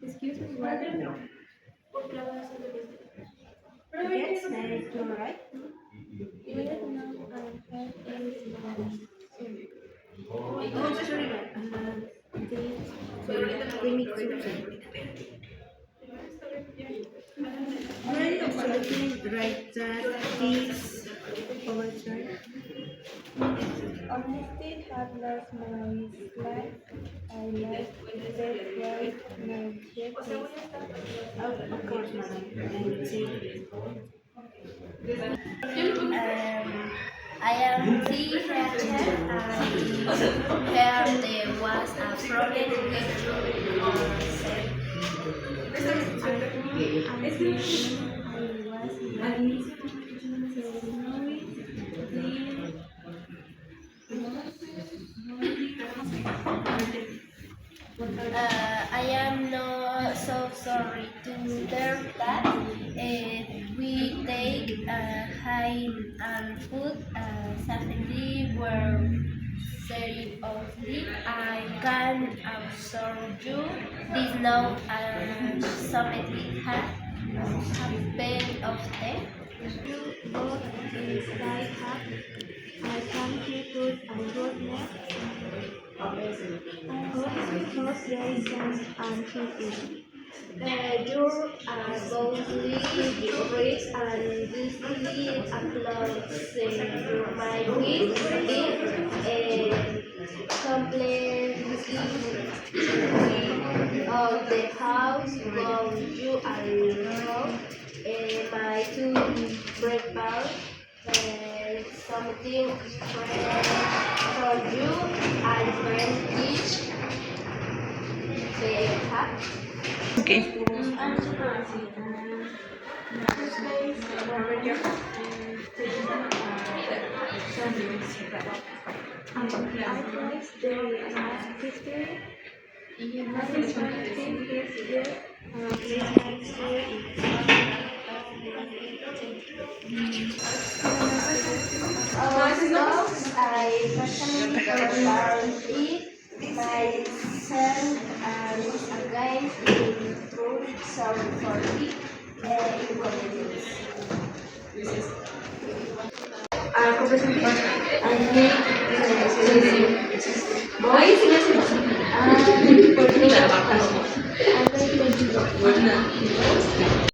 Excuse me, what? Yes, you're right. Oh, sorry, they need to. Right, absolutely right. That is overturned. Honesty had lost my life. I like that right my duties. Of course, madam. And see. I am teenager. I heard there was a problem with our I am not so sorry to learn that we take high and food safely were seriously. I can assure you this now something happened of them. You both inside have I can keep good and goodness. Congratulations and happy. You are boldly rich and deeply applaud my gift complexity of the house when you are wrong. My two breakfast something fresh from you and friends each they have. Okay. I place the last history. This one is here. This one I personally learned it myself and again in truth sorry for the inconvenience. Voy